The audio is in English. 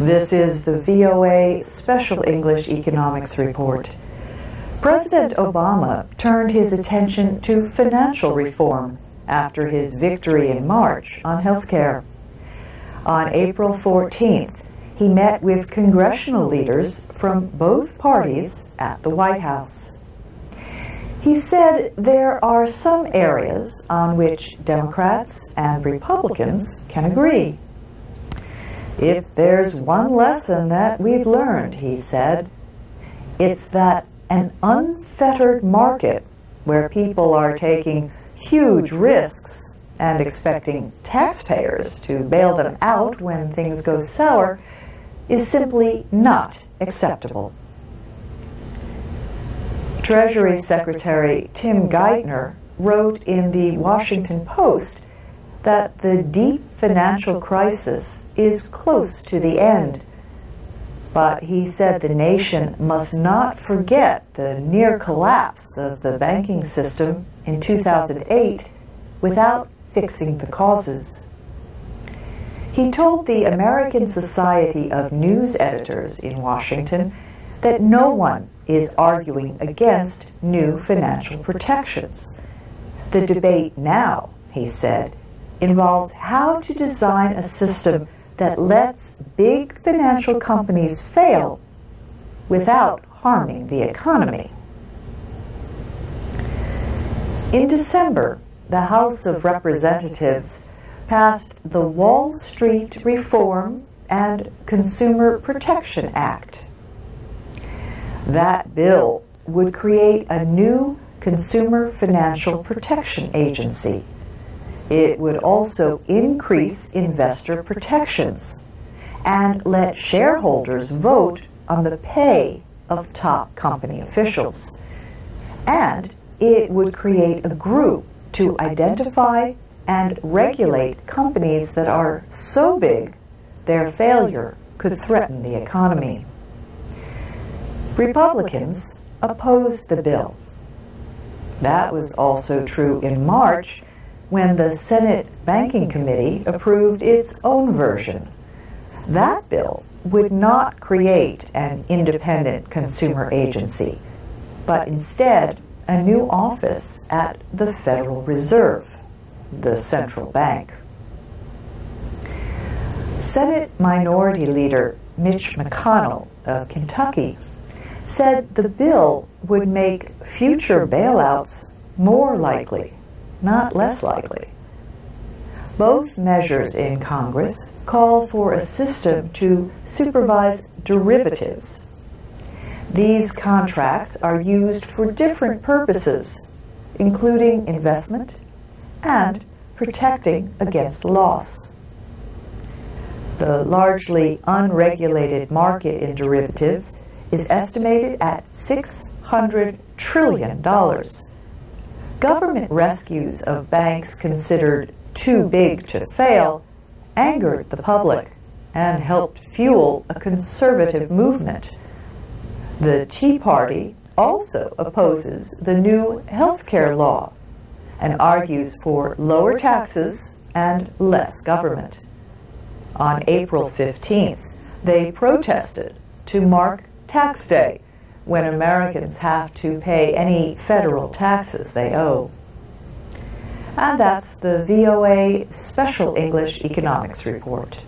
This is the VOA Special English Economics Report. President Obama turned his attention to financial reform after his victory in March on health care. On April 14th, he met with congressional leaders from both parties at the White House. He said there are some areas on which Democrats and Republicans can agree. If there's one lesson that we've learned, he said, it's that an unfettered market where people are taking huge risks and expecting taxpayers to bail them out when things go sour is simply not acceptable. Treasury Secretary Tim Geithner wrote in the Washington Post that the deep financial crisis is close to the end. But he said the nation must not forget the near collapse of the banking system in 2008 without fixing the causes. He told the American Society of News Editors in Washington that no one is arguing against new financial protections. The debate now, he said, involves how to design a system that lets big financial companies fail without harming the economy. In December, the House of Representatives passed the Wall Street Reform and Consumer Protection Act. That bill would create a new Consumer Financial Protection Agency. It would also increase investor protections and let shareholders vote on the pay of top company officials. And it would create a group to identify and regulate companies that are so big their failure could threaten the economy. Republicans opposed the bill. That was also true in March, when the Senate Banking Committee approved its own version. That bill would not create an independent consumer agency, but instead a new office at the Federal Reserve, the central bank. Senate Minority Leader Mitch McConnell of Kentucky said the bill would make future bailouts more likely, not less likely. Both measures in Congress call for a system to supervise derivatives. These contracts are used for different purposes, including investment and protecting against loss. The largely unregulated market in derivatives is estimated at $600 trillion. Government rescues of banks considered too big to fail angered the public and helped fuel a conservative movement. The Tea Party also opposes the new health care law and argues for lower taxes and less government. On April 15th, they protested to mark Tax Day, when Americans have to pay any federal taxes they owe. And that's the VOA Special English Economics Report.